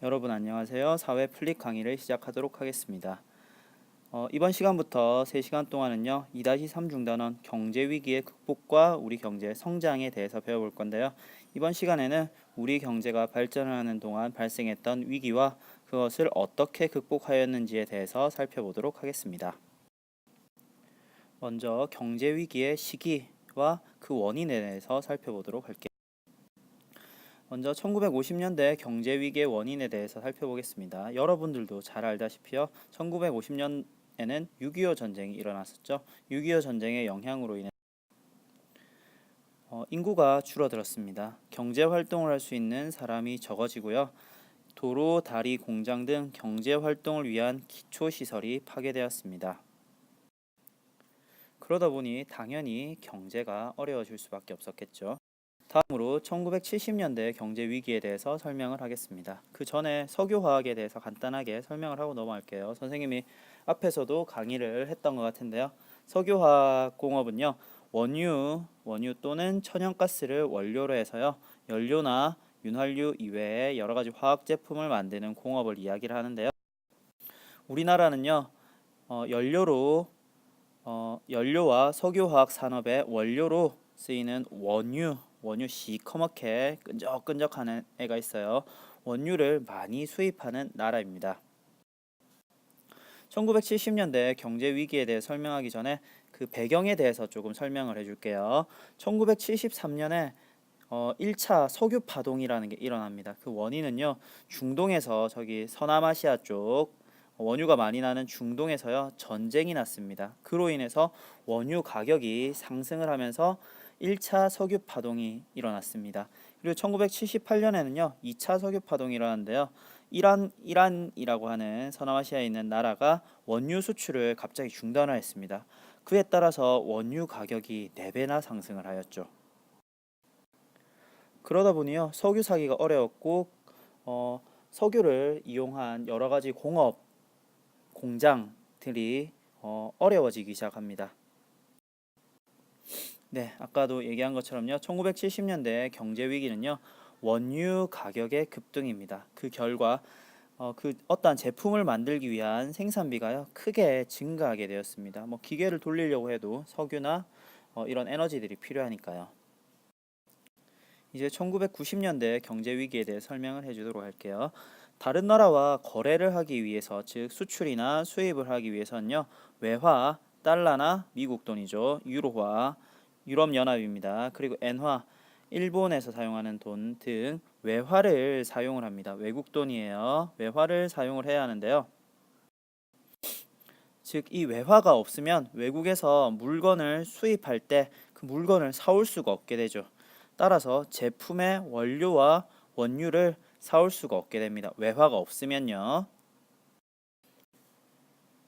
여러분 안녕하세요. 사회 플립 강의를 시작하도록 하겠습니다. 이번 시간부터 3시간 동안은요. 2-3 중단원 경제 위기의 극복과 우리 경제 성장에 대해서 배워볼 건데요. 이번 시간에는 우리 경제가 발전을 하는 동안 발생했던 위기와 그것을 어떻게 극복하였는지에 대해서 살펴보도록 하겠습니다. 먼저 경제 위기의 시기와 그 원인에 대해서 살펴보도록 할게요. 먼저 1950년대 경제 위기의 원인에 대해서 살펴보겠습니다. 여러분들도 잘 알다시피요. 1950년에는 6.25 전쟁이 일어났었죠. 6.25 전쟁의 영향으로 인해 인구가 줄어들었습니다. 경제 활동을 할 수 있는 사람이 적어지고요. 도로, 다리, 공장 등 경제 활동을 위한 기초 시설이 파괴되었습니다. 그러다 보니 당연히 경제가 어려워질 수밖에 없었겠죠. 다음으로 1970년대 경제 위기에 대해서 설명을 하겠습니다. 그 전에 석유화학에 대해서 간단하게 설명을 하고 넘어갈게요. 선생님이 앞에서도 강의를 했던 것 같은데요. 석유화학 공업은요, 원유 또는 천연가스를 원료로 해서요, 연료나 윤활유 이외에 여러 가지 화학 제품을 만드는 공업을 이야기를 하는데요. 우리나라는요, 연료와 석유화학 산업의 원료로 쓰이는 원유 시커멓게 끈적끈적하는 애가 있어요. 원유를 많이 수입하는 나라입니다. 1970년대 경제 위기에 대해 설명하기 전에 그 배경에 대해서 조금 설명을 해줄게요. 1973년에 1차 석유 파동이라는 게 일어납니다. 그 원인은요, 중동에서 저기 서남아시아 쪽 원유가 많이 나는 중동에서요, 전쟁이 났습니다. 그로 인해서 원유 가격이 상승을 하면서 1차 석유 파동이 일어났습니다. 그리고 1978년에는요, 2차 석유 파동이 일어났는데요. 이란이라고 하는 서남아시아에 있는 나라가 원유 수출을 갑자기 중단을 했습니다. 그에 따라서 원유 가격이 4배나 상승을 하였죠. 그러다 보니요, 석유 사기가 어려웠고 석유를 이용한 여러 가지 공장들이 어려워지기 시작합니다. 네, 아까도 얘기한 것처럼요, 1970년대 경제 위기는요, 원유 가격의 급등입니다. 그 결과 어떠한 제품을 만들기 위한 생산비가요, 크게 증가하게 되었습니다. 뭐 기계를 돌리려고 해도 석유나 이런 에너지들이 필요하니까요. 이제 1990년대 경제 위기에 대해 설명을 해주도록 할게요. 다른 나라와 거래를 하기 위해서, 즉 수출이나 수입을 하기 위해서는요, 외화, 달러나 미국 돈이죠, 유로화, 유럽연합입니다. 그리고 엔화, 일본에서 사용하는 돈 등 외화를 사용을 합니다. 외국 돈이에요. 외화를 사용을 해야 하는데요. 즉, 이 외화가 없으면 외국에서 물건을 수입할 때 그 물건을 사올 수가 없게 되죠. 따라서 제품의 원료와 원유를 사올 수가 없게 됩니다. 외화가 없으면요.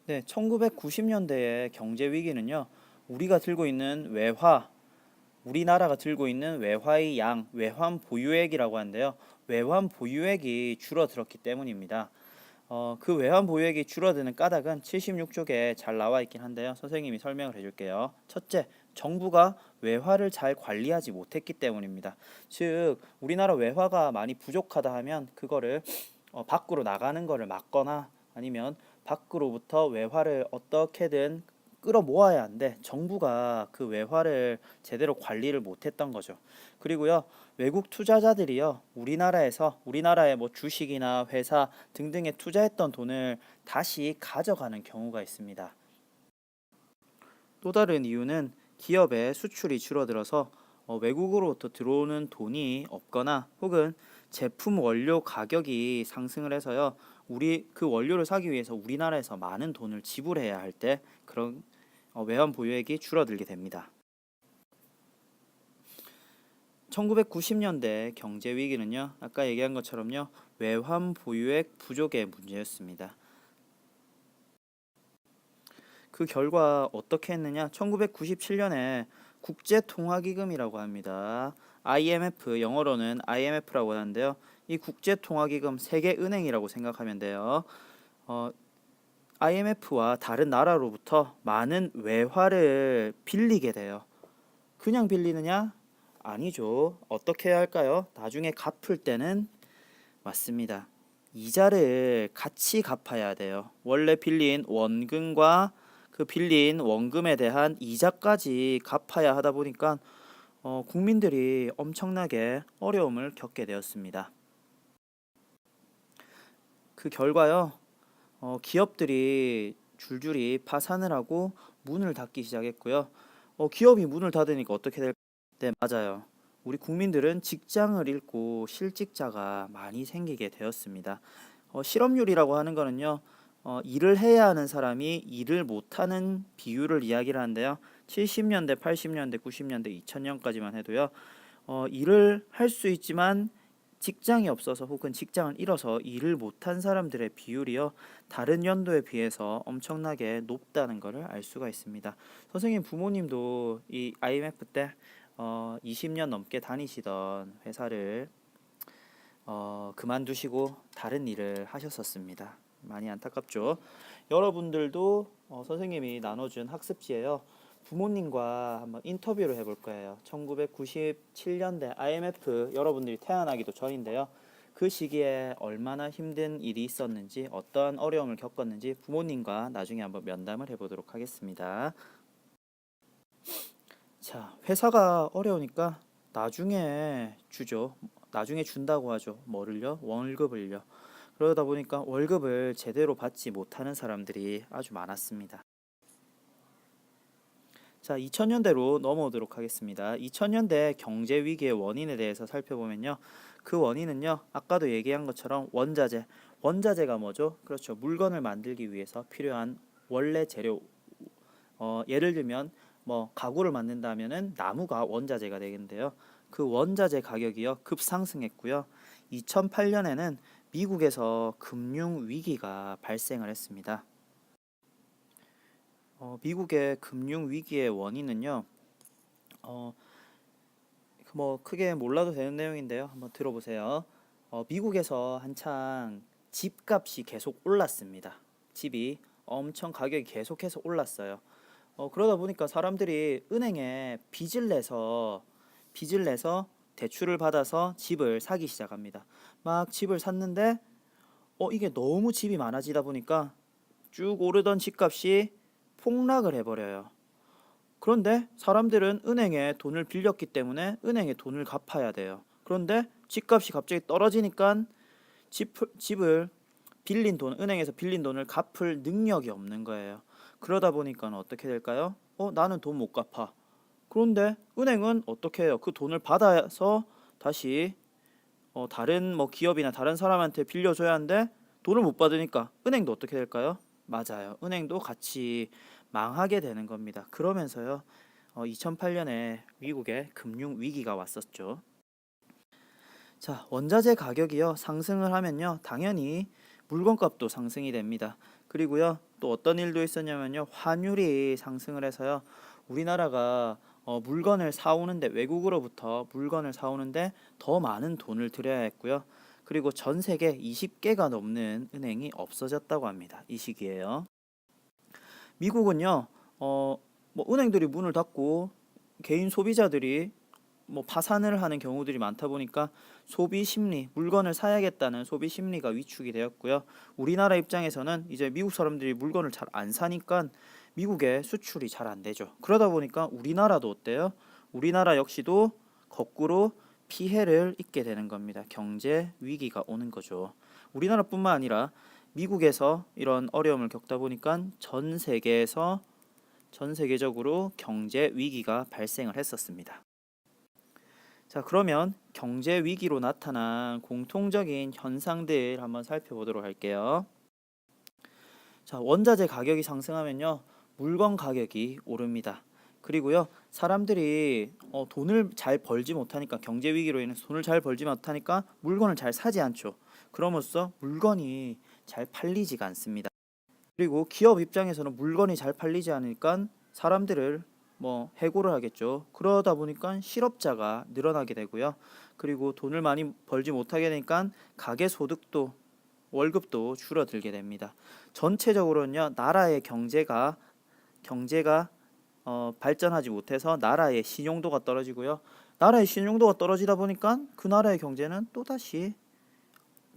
네, 1990년대의 경제 위기는요. 우리가 들고 있는 우리나라가 들고 있는 외화의 양, 외환 보유액이라고 하는데요. 외환 보유액이 줄어들었기 때문입니다. 그 외환 보유액이 줄어드는 까닭은 76쪽에 잘 나와 있긴 한데요. 선생님이 설명을 해줄게요. 첫째, 정부가 외화를 잘 관리하지 못했기 때문입니다. 즉, 우리나라 외화가 많이 부족하다 하면 그거를 밖으로 나가는 거를 막거나 아니면 밖으로부터 외화를 어떻게든 끌어모아야 하는데 정부가 그 외화를 제대로 관리를 못했던 거죠. 그리고요, 외국 투자자들이요, 우리나라의 뭐 주식이나 회사 등등에 투자했던 돈을 다시 가져가는 경우가 있습니다. 또 다른 이유는 기업의 수출이 줄어들어서 외국으로부터 들어오는 돈이 없거나 혹은 제품 원료 가격이 상승을 해서요, 우리 그 원료를 사기 위해서 우리나라에서 많은 돈을 지불해야 할 때 그런 외환 보유액이 줄어들게 됩니다. 1990년대 경제 위기는요, 아까 얘기한 것처럼요, 외환 보유액 부족의 문제였습니다. 그 결과 어떻게 했느냐? 1997년에 국제통화기금이라고 합니다. IMF, 영어로는 IMF라고 하는데요. 이 국제통화기금 세계은행이라고 생각하면 돼요. IMF와 다른 나라로부터 많은 외화를 빌리게 돼요. 그냥 빌리느냐? 아니죠. 어떻게 해야 할까요? 나중에 갚을 때는 맞습니다. 이자를 같이 갚아야 돼요. 원래 빌린 원금과 그 빌린 원금에 대한 이자까지 갚아야 하다 보니까 국민들이 엄청나게 어려움을 겪게 되었습니다. 그 결과요, 기업들이 줄줄이 파산을 하고 문을 닫기 시작했고요. 기업이 문을 닫으니까 어떻게 될까요? 네, 맞아요. 우리 국민들은 직장을 잃고 실직자가 많이 생기게 되었습니다. 실업률이라고 하는 거는요, 일을 해야 하는 사람이 일을 못하는 비율을 이야기를 하는데요. 70년대, 80년대, 90년대, 2000년까지만 해도요, 일을 할 수 있지만 직장이 없어서 혹은 직장을 잃어서 일을 못한 사람들의 비율이요, 다른 연도에 비해서 엄청나게 높다는 것을 알 수가 있습니다. 선생님 부모님도 이 IMF 때 20년 넘게 다니시던 회사를 그만두시고 다른 일을 하셨었습니다. 많이 안타깝죠. 여러분들도 선생님이 나눠준 학습지예요. 부모님과 한번 인터뷰를 해볼 거예요. 1997년대 IMF 여러분들이 태어나기도 전인데요. 그 시기에 얼마나 힘든 일이 있었는지, 어떠한 어려움을 겪었는지 부모님과 나중에 한번 면담을 해보도록 하겠습니다. 자, 회사가 어려우니까 나중에 주죠. 나중에 준다고 하죠. 뭐를요? 월급을요. 그러다 보니까 월급을 제대로 받지 못하는 사람들이 아주 많았습니다. 자, 2000년대로 넘어오도록 하겠습니다. 2000년대 경제 위기의 원인에 대해서 살펴보면요. 그 원인은요, 아까도 얘기한 것처럼 원자재. 원자재가 뭐죠? 그렇죠. 물건을 만들기 위해서 필요한 원래 재료. 예를 들면 뭐 가구를 만든다면은 나무가 원자재가 되겠는데요. 그 원자재 가격이요, 급상승했고요. 2008년에는 미국에서 금융 위기가 발생을 했습니다. 미국의 금융 위기의 원인은요, 어, 뭐 크게 몰라도 되는 내용인데요. 한번 들어보세요. 미국에서 한창 집값이 계속 올랐습니다. 집이 엄청 가격이 계속해서 올랐어요. 그러다 보니까 사람들이 은행에 빚을 내서 대출을 받아서 집을 사기 시작합니다. 막 집을 샀는데 이게 너무 집이 많아지다 보니까 쭉 오르던 집값이 폭락을 해버려요. 그런데 사람들은 은행에 돈을 빌렸기 때문에 은행에 돈을 갚아야 돼요. 그런데 집값이 갑자기 떨어지니까 집을 은행에서 빌린 돈을 갚을 능력이 없는 거예요. 그러다 보니까 어떻게 될까요? 나는 돈 못 갚아. 그런데 은행은 어떻게 해요? 그 돈을 받아서 다시 다른 뭐 기업이나 다른 사람한테 빌려줘야 하는데 돈을 못 받으니까 은행도 어떻게 될까요? 맞아요. 은행도 같이 망하게 되는 겁니다. 그러면서요, 2008년에 미국에 금융 위기가 왔었죠. 자, 원자재 가격이요, 상승을 하면요, 당연히 물건값도 상승이 됩니다. 그리고요, 또 어떤 일도 있었냐면요, 환율이 상승을 해서요, 우리나라가 물건을 사오는데, 외국으로부터 물건을 사오는데 더 많은 돈을 들여야 했고요. 그리고 전 세계 20개가 넘는 은행이 없어졌다고 합니다. 이 시기에요. 미국은요, 뭐 은행들이 문을 닫고 개인 소비자들이 뭐 파산을 하는 경우들이 많다 보니까 소비 심리, 물건을 사야겠다는 소비 심리가 위축이 되었고요. 우리나라 입장에서는 이제 미국 사람들이 물건을 잘 안 사니까 미국에 수출이 잘 안 되죠. 그러다 보니까 우리나라도 어때요? 우리나라 역시도 거꾸로 피해를 입게 되는 겁니다. 경제 위기가 오는 거죠. 우리나라뿐만 아니라 미국에서 이런 어려움을 겪다 보니까 전 세계적으로 경제 위기가 발생을 했었습니다. 자, 그러면 경제 위기로 나타난 공통적인 현상들 한번 살펴보도록 할게요. 자, 원자재 가격이 상승하면요, 물건 가격이 오릅니다. 그리고요, 사람들이 돈을 잘 벌지 못하니까, 경제 위기로 인해서 돈을 잘 벌지 못하니까 물건을 잘 사지 않죠. 그럼으로써 물건이 잘 팔리지가 않습니다. 그리고 기업 입장에서는 물건이 잘 팔리지 않으니까 사람들을 뭐 해고를 하겠죠. 그러다 보니까 실업자가 늘어나게 되고요. 그리고 돈을 많이 벌지 못하게 되니까 가계 소득도, 월급도 줄어들게 됩니다. 전체적으로는요, 나라의 경제가 발전하지 못해서 나라의 신용도가 떨어지고요. 나라의 신용도가 떨어지다 보니까 그 나라의 경제는 또다시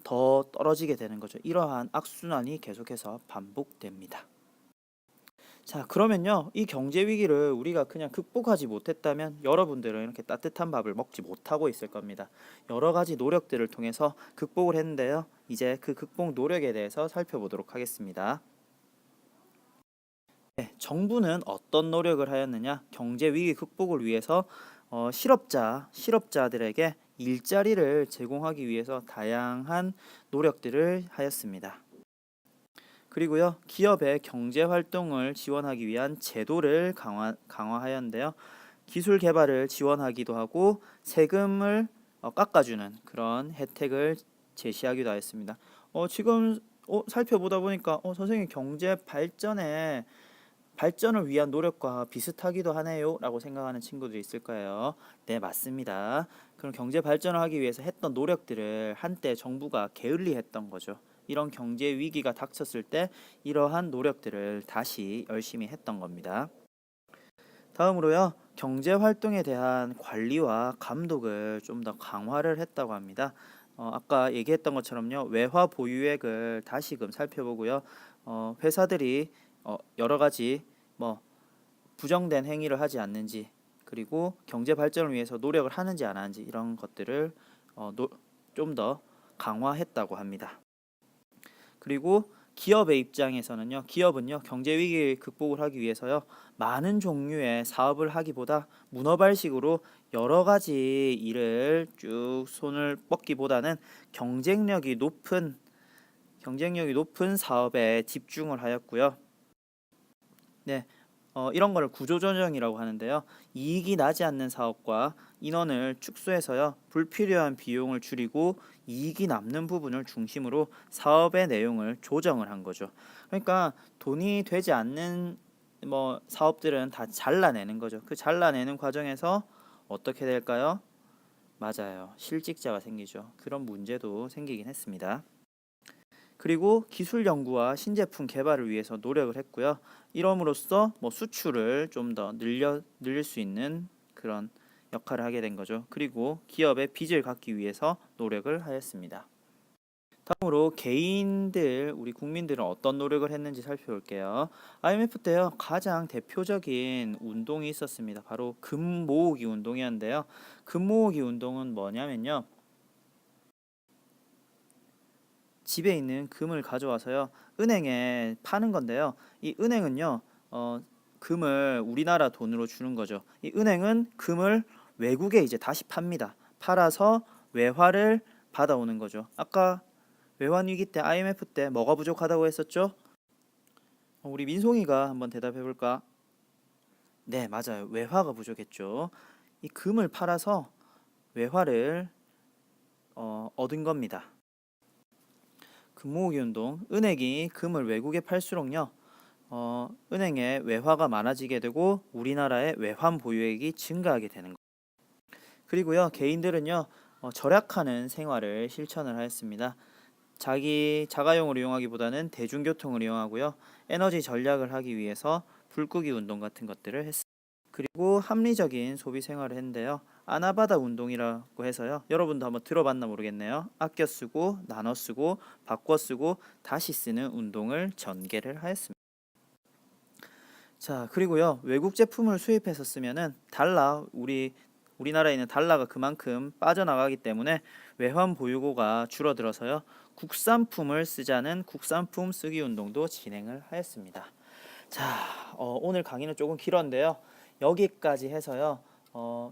더 떨어지게 되는 거죠. 이러한 악순환이 계속해서 반복됩니다. 자, 그러면요, 이 경제 위기를 우리가 그냥 극복하지 못했다면 여러분들은 이렇게 따뜻한 밥을 먹지 못하고 있을 겁니다. 여러 가지 노력들을 통해서 극복을 했는데요. 이제 그 극복 노력에 대해서 살펴보도록 하겠습니다. 네, 정부는 어떤 노력을 하였느냐? 경제 위기 극복을 위해서 실업자들에게 일자리를 제공하기 위해서 다양한 노력들을 하였습니다. 그리고요, 기업의 경제 활동을 지원하기 위한 제도를 강화하였는데요. 기술 개발을 지원하기도 하고 세금을 깎아주는 그런 혜택을 제시하기도 하였습니다. 지금 살펴보다 보니까 선생님 경제 발전을 위한 노력과 비슷하기도 하네요 라고 생각하는 친구들이 있을 거예요. 네, 맞습니다. 그럼 경제 발전을 하기 위해서 했던 노력들을 한때 정부가 게을리했던 거죠. 이런 경제 위기가 닥쳤을 때 이러한 노력들을 다시 열심히 했던 겁니다. 다음으로요, 경제 활동에 대한 관리와 감독을 좀 더 강화를 했다고 합니다. 아까 얘기했던 것처럼요, 외화 보유액을 다시금 살펴보고요, 회사들이 여러 가지 뭐 부정된 행위를 하지 않는지, 그리고 경제 발전을 위해서 노력을 하는지 안 하는지 이런 것들을 좀 더 강화했다고 합니다. 그리고 기업의 입장에서는요, 기업은요, 경제 위기 극복을 하기 위해서요, 많은 종류의 사업을 하기보다 문어발식으로 여러 가지 일을 쭉 손을 뻗기보다는 경쟁력이 높은 사업에 집중을 하였고요. 네, 이런 거를 구조조정이라고 하는데요. 이익이 나지 않는 사업과 인원을 축소해서요, 불필요한 비용을 줄이고 이익이 남는 부분을 중심으로 사업의 내용을 조정을 한 거죠. 그러니까 돈이 되지 않는 사업들은 다 잘라내는 거죠. 그 잘라내는 과정에서 어떻게 될까요? 맞아요. 실직자가 생기죠. 그런 문제도 생기긴 했습니다. 그리고 기술 연구와 신제품 개발을 위해서 노력을 했고요. 이럼으로써 수출을 좀 더 늘릴 수 있는 그런 역할을 하게 된 거죠. 그리고 기업의 빚을 갚기 위해서 노력을 하였습니다. 다음으로 우리 국민들은 어떤 노력을 했는지 살펴볼게요. IMF 때요, 가장 대표적인 운동이 있었습니다. 바로 금 모으기 운동이었는데요. 금 모으기 운동은 뭐냐면요, 집에 있는 금을 가져와서요, 은행에 파는 건데요. 이 은행은요, 금을 우리나라 돈으로 주는 거죠. 이 은행은 금을 외국에 이제 다시 팝니다. 팔아서 외화를 받아오는 거죠. 아까 외환 위기 때 IMF 때 뭐가 부족하다고 했었죠? 우리 민송이가 한번 대답해 볼까? 네, 맞아요. 외화가 부족했죠. 이 금을 팔아서 외화를 얻은 겁니다. 금 모으기 운동, 은행이 금을 외국에 팔수록요, 은행에 외화가 많아지게 되고 우리나라의 외환 보유액이 증가하게 되는 거예요. 그리고요, 개인들은요, 절약하는 생활을 실천을 하였습니다. 자가용을 이용하기보다는 대중교통을 이용하고요, 에너지 전략을 하기 위해서 불 끄기 운동 같은 것들을 했습니다. 그리고 합리적인 소비 생활을 했는데요. 아나바다 운동이라고 해서요, 여러분도 한번 들어봤나 모르겠네요. 아껴 쓰고 나눠 쓰고 바꿔 쓰고 다시 쓰는 운동을 전개를 하였습니다. 자, 그리고요, 외국 제품을 수입해서 쓰면은 우리나라에 있는 달러가 그만큼 빠져나가기 때문에 외환 보유고가 줄어들어서요, 국산품을 쓰자는 국산품 쓰기 운동도 진행을 하였습니다. 자, 오늘 강의는 조금 길었는데요, 여기까지 해서요,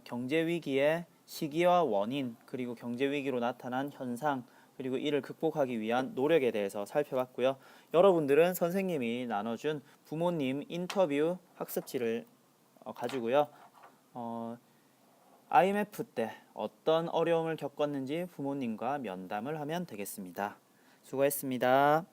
경제 위기의 시기와 원인, 그리고 경제 위기로 나타난 현상, 그리고 이를 극복하기 위한 노력에 대해서 살펴봤고요. 여러분들은 선생님이 나눠준 부모님 인터뷰 학습지를 가지고요, IMF 때 어떤 어려움을 겪었는지 부모님과 면담을 하면 되겠습니다. 수고했습니다.